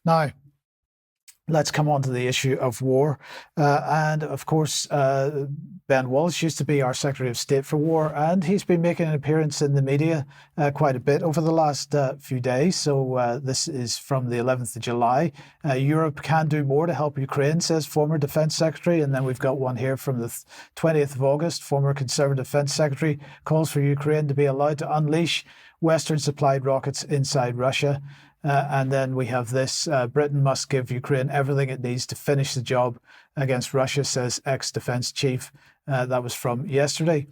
Now, let's come on to the issue of war. And of course, Ben Wallace used to be our Secretary of State for War, and he's been making an appearance in the media quite a bit over the last few days. So this is from the 11th of July. Europe can do more to help Ukraine, says former Defence Secretary. And then we've got one here from the 20th of August. Former Conservative Defence Secretary calls for Ukraine to be allowed to unleash Western-supplied rockets inside Russia. And then we have this, Britain must give Ukraine everything it needs to finish the job against Russia, says ex-defence chief. That was from yesterday.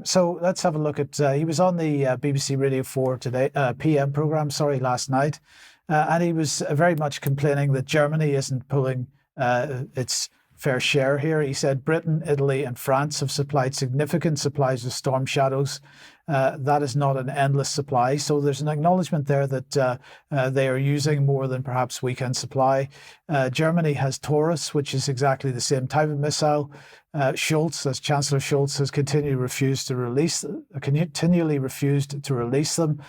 So let's have a look at, he was on the BBC Radio 4 today, PM programme, last night. And he was very much complaining that Germany isn't pulling its fair share here. He said Britain, Italy and France have supplied significant supplies of Storm Shadows. That is not an endless supply. So there's an acknowledgement there that they are using more than perhaps we can supply. Germany has Taurus, which is exactly the same type of missile. Chancellor Scholz, has continually refused to release them.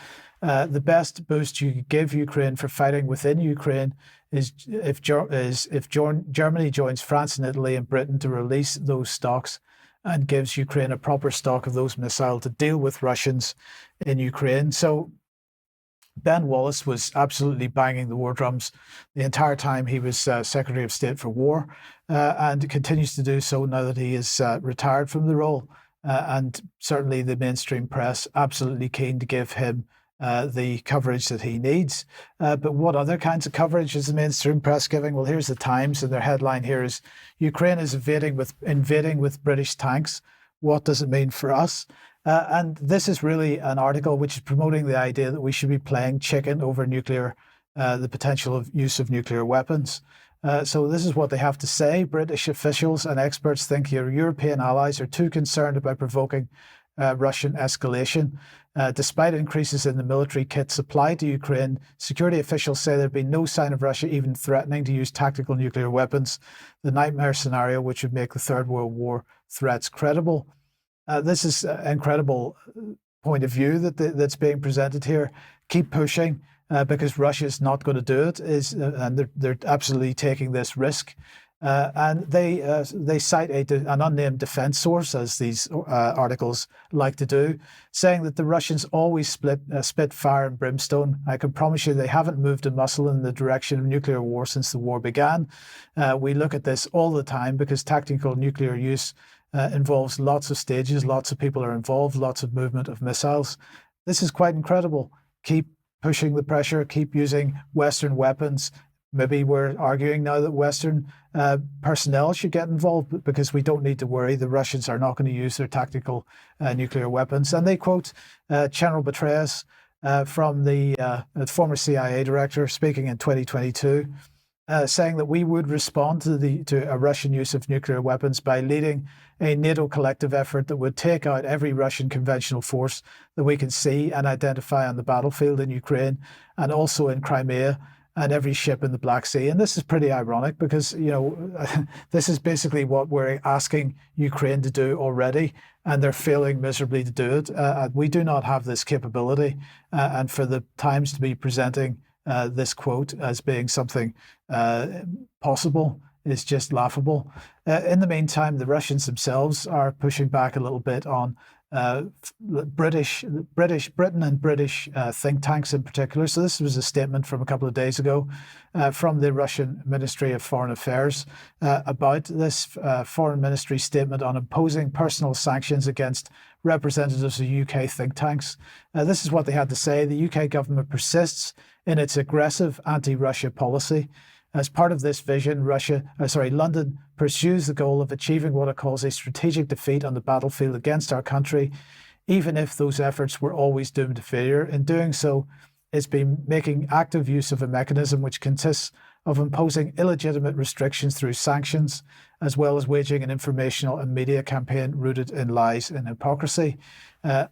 The best boost you could give Ukraine for fighting within Ukraine is if Germany joins France and Italy and Britain to release those stocks and gives Ukraine a proper stock of those missiles to deal with Russians in Ukraine. So Ben Wallace was absolutely banging the war drums the entire time he was Secretary of State for War, and continues to do so now that he is retired from the role. And certainly the mainstream press absolutely keen to give him the coverage that he needs. But what other kinds of coverage is the mainstream press giving? Well, here's the Times, and their headline here is Ukraine is invading with British tanks. What does it mean for us? And this is really an article which is promoting the idea that we should be playing chicken over the potential of use of nuclear weapons. So this is what they have to say. British officials and experts think your European allies are too concerned about provoking Russian escalation. Despite increases in the military kit supplied to Ukraine, security officials say there'd been no sign of Russia even threatening to use tactical nuclear weapons, the nightmare scenario which would make the Third World War threats credible. This is an incredible point of view that's being presented here. Keep pushing because Russia is not going to do it, and they're absolutely taking this risk. And they cite an unnamed defense source, as these articles like to do, saying that the Russians always spit fire and brimstone. I can promise you they haven't moved a muscle in the direction of nuclear war since the war began. We look at this all the time because tactical nuclear use involves lots of stages, lots of people are involved, lots of movement of missiles. This is quite incredible. Keep pushing the pressure, keep using Western weapons. Maybe we're arguing now that Western personnel should get involved because we don't need to worry. The Russians are not going to use their tactical nuclear weapons. And they quote General Petraeus from the former CIA director speaking in 2022, saying that we would respond to a Russian use of nuclear weapons by leading a NATO collective effort that would take out every Russian conventional force that we can see and identify on the battlefield in Ukraine and also in Crimea, and every ship in the Black Sea. And this is pretty ironic because, this is basically what we're asking Ukraine to do already, and they're failing miserably to do it. We do not have this capability. And for the Times to be presenting this quote as being something possible is just laughable. In the meantime, the Russians themselves are pushing back a little bit on Britain and British think tanks in particular. So this was a statement from a couple of days ago from the Russian Ministry of Foreign Affairs about this Foreign Ministry statement on imposing personal sanctions against representatives of UK think tanks. This is what they had to say. The UK government persists in its aggressive anti-Russia policy. As part of this vision, London pursues the goal of achieving what it calls a strategic defeat on the battlefield against our country, even if those efforts were always doomed to failure. In doing so, it's been making active use of a mechanism which consists of imposing illegitimate restrictions through sanctions, as well as waging an informational and media campaign rooted in lies and hypocrisy.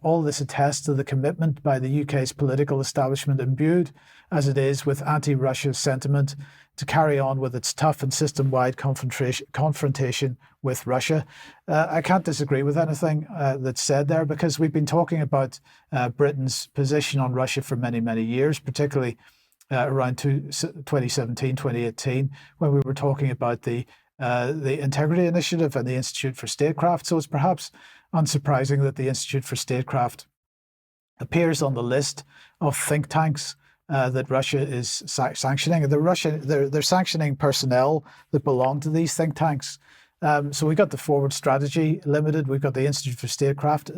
All this attests to the commitment by the UK's political establishment, imbued as it is with anti-Russia sentiment, to carry on with its tough and system-wide confrontation with Russia. I can't disagree with anything that's said there, because we've been talking about Britain's position on Russia for many, many years, particularly around 2017, 2018, when we were talking about the Integrity Initiative and the Institute for Statecraft. So it's perhaps unsurprising that the Institute for Statecraft appears on the list of think tanks that Russia is sanctioning. They're sanctioning personnel that belong to these think tanks. So we've got the Forward Strategy Limited, we've got the Institute for Statecraft.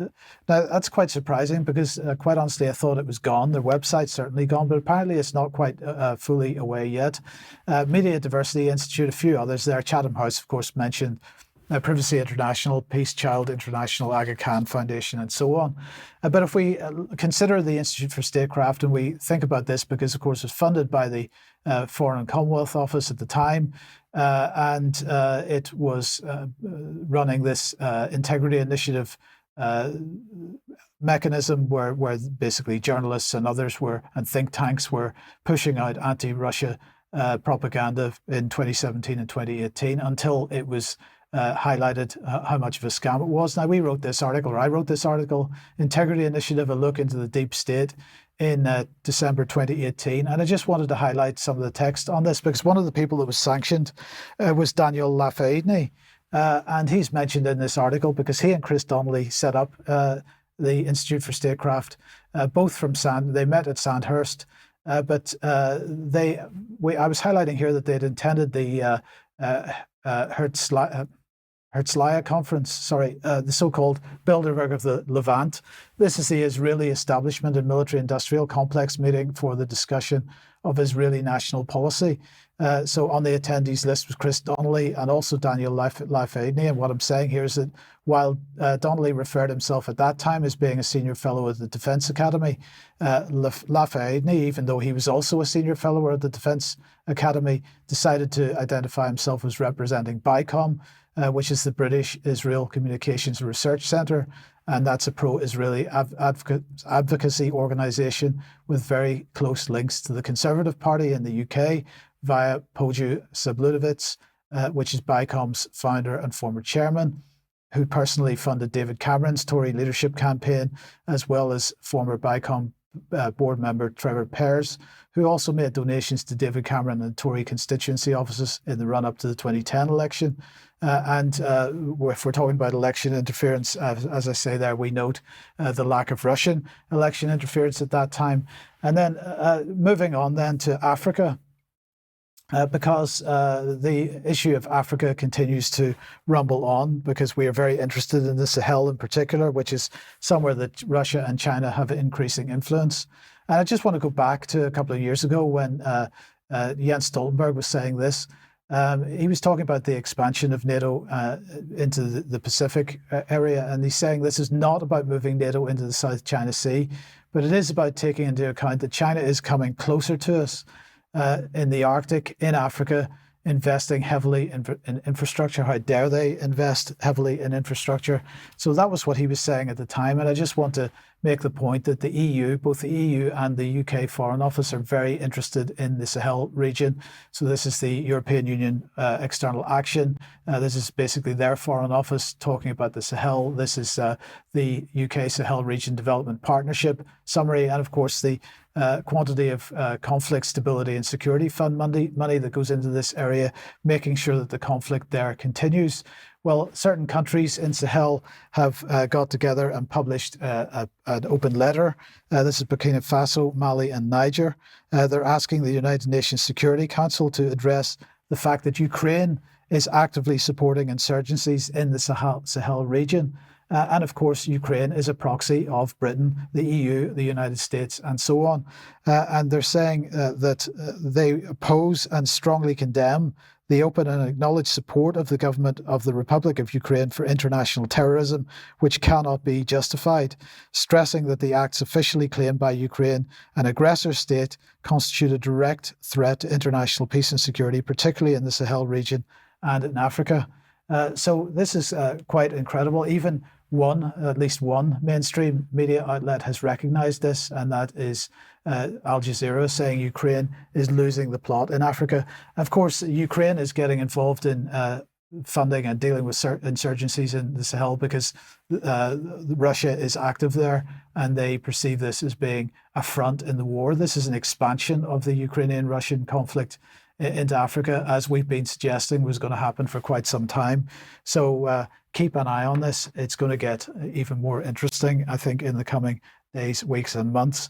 Now, that's quite surprising because, quite honestly, I thought it was gone. Their website's certainly gone, but apparently it's not quite fully away yet. Media Diversity Institute, a few others there. Chatham House, of course, mentioned. Privacy International, Peace Child International, Aga Khan Foundation, and so on. But if we consider the Institute for Statecraft, and we think about this because, of course, it was funded by the Foreign and Commonwealth Office at the time, and it was running this Integrity Initiative mechanism where basically journalists and others and think tanks were pushing out anti-Russia propaganda in 2017 and 2018 until it was highlighted how much of a scam it was. Now, I wrote this article, Integrity Initiative, a look into the deep state, in December 2018. And I just wanted to highlight some of the text on this because one of the people that was sanctioned was Daniel Lafayette. And he's mentioned in this article because he and Chris Donnelly set up the Institute for Statecraft, both from they met at Sandhurst, but I was highlighting here that they'd attended the Herzliya conference, the so-called Bilderberg of the Levant. This is the Israeli establishment and military-industrial complex meeting for the discussion of Israeli national policy. So on the attendees list was Chris Donnelly and also Daniel Lafayette. And what I'm saying here is that while Donnelly referred himself at that time as being a senior fellow at the Defence Academy, Lafayette, even though he was also a senior fellow at the Defence Academy, decided to identify himself as representing BICOM, which is the British Israel Communications Research Centre. And that's a pro-Israeli advocacy organisation with very close links to the Conservative Party in the UK via Poju Sablutovitz, which is BICOM's founder and former chairman, who personally funded David Cameron's Tory leadership campaign, as well as former BICOM board member Trevor Pears, who also made donations to David Cameron and Tory constituency offices in the run-up to the 2010 election. And if we're talking about election interference, as I say there, we note the lack of Russian election interference at that time. And then moving on then to Africa, because the issue of Africa continues to rumble on, because we are very interested in the Sahel in particular, which is somewhere that Russia and China have increasing influence. And I just want to go back to a couple of years ago when Jens Stoltenberg was saying this. He was talking about the expansion of NATO into the Pacific area, and he's saying this is not about moving NATO into the South China Sea, but it is about taking into account that China is coming closer to us in the Arctic, in Africa, investing heavily in infrastructure. How dare they invest heavily in infrastructure? So that was what he was saying at the time. And I just want to make the point that the EU, both the EU and the UK Foreign Office, are very interested in the Sahel region. So this is the European Union External Action. This is basically their Foreign Office talking about the Sahel. This is the UK Sahel Region Development Partnership summary. And of course, the quantity of conflict stability and security fund money that goes into this area, making sure that the conflict there continues. Well, certain countries in Sahel have got together and published an open letter. This is Burkina Faso, Mali, and Niger. They're asking the United Nations Security Council to address the fact that Ukraine is actively supporting insurgencies in the Sahel region. And of course, Ukraine is a proxy of Britain, the EU, the United States, and so on. And they're saying that they oppose and strongly condemn the open and acknowledged support of the government of the Republic of Ukraine for international terrorism, which cannot be justified, stressing that the acts officially claimed by Ukraine, an aggressor state, constitute a direct threat to international peace and security, particularly in the Sahel region and in Africa. So this is quite incredible. Even at least one mainstream media outlet has recognized this, and that is Al Jazeera, saying Ukraine is losing the plot in Africa. Of course, Ukraine is getting involved in funding and dealing with insurgencies in the Sahel, because Russia is active there and they perceive this as being a front in the war. This is an expansion of the Ukrainian-Russian conflict into Africa, as we've been suggesting was going to happen for quite some time. So keep an eye on this. It's going to get even more interesting, I think, in the coming days, weeks, and months.